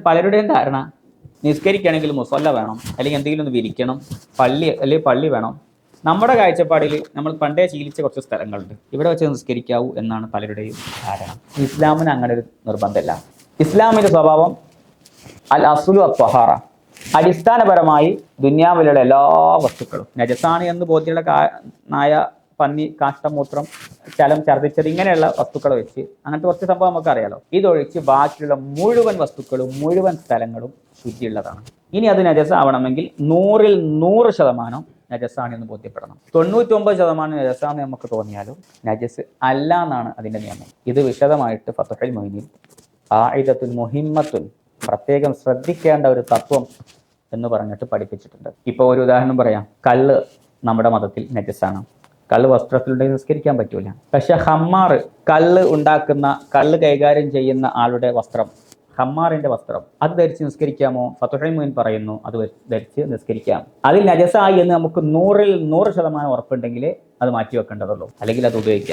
പലരുടെയും ധാരണ നിസ്കരിക്കുകയാണെങ്കിൽ മുസല്ല വേണം, അല്ലെങ്കിൽ എന്തെങ്കിലും ഒന്ന് വിരിക്കണം, പള്ളി വേണം. നമ്മുടെ കാഴ്ചപ്പാടിൽ നമ്മൾ പണ്ടേ ശീലിച്ച കുറച്ച് സ്ഥലങ്ങളുണ്ട്, ഇവിടെ വെച്ച് നിസ്കരിക്കാവൂ എന്നാണ് പലരുടെയും ധാരണ. ഇസ്ലാമിന് അങ്ങനെ ഒരു നിർബന്ധമില്ല. ഇസ്ലാമിൻ്റെ സ്വഭാവം അൽ അസുലു അത്വഹാറ. അടിസ്ഥാനപരമായി ദുന്യാവിലുള്ള എല്ലാ വസ്തുക്കളും നജസാണ് എന്ന് ബോധ്യമുള്ള നായ, പന്നി, കാഷ്ടമൂത്രം, ചലം, ഛർദ്ദിച്ചത്, ഇങ്ങനെയുള്ള വസ്തുക്കളെ വെച്ച് അങ്ങനത്തെ കുറച്ച് സംഭവം നമുക്ക് അറിയാലോ. ഇതൊഴിച്ച് ബാക്കിയുള്ള മുഴുവൻ വസ്തുക്കളും മുഴുവൻ സ്ഥലങ്ങളും ശുദ്ധിയുള്ളതാണ്. ഇനി അത് നജസ് ആവണമെങ്കിൽ 100% നജസാണ് എന്ന് ബോധ്യപ്പെടണം. 99% നജസാന്ന് നമുക്ക് തോന്നിയാലും നജസ് അല്ല എന്നാണ് അതിൻ്റെ നിയമം. ഇത് വിശദമായിട്ട് ഫത്ഹുൽ മുഈനിൽ ഖാഇദത്തുൻ മുഹിമ്മത്തുൻ, പ്രത്യേകം ശ്രദ്ധിക്കേണ്ട ഒരു തത്വം എന്ന് പറഞ്ഞിട്ട് പഠിപ്പിച്ചിട്ടുണ്ട്. ഇപ്പോൾ ഒരു ഉദാഹരണം പറയാം. കള്ള് നമ്മുടെ മതത്തിൽ നജസാണ്. കള്ള് വസ്ത്രത്തിലുണ്ടെങ്കിൽ നിസ്കരിക്കാൻ പറ്റൂല. പക്ഷെ ഹമ്മാർ, കള്ള് കൈകാര്യം ചെയ്യുന്ന ആളുടെ വസ്ത്രം, ഹമ്മാറിന്റെ വസ്ത്രം, അത് ധരിച്ച് നിസ്കരിക്കാമോ? ഫത്ഹുൽ മുഈൻ പറയുന്നു അത് ധരിച്ച് നിസ്കരിക്കാം. അതിൽ നജസായി എന്ന് നമുക്ക് 100% ഉറപ്പുണ്ടെങ്കിൽ അത് മാറ്റി വെക്കേണ്ടതുള്ളൂ, അല്ലെങ്കിൽ അത് ഉപയോഗിക്കാം.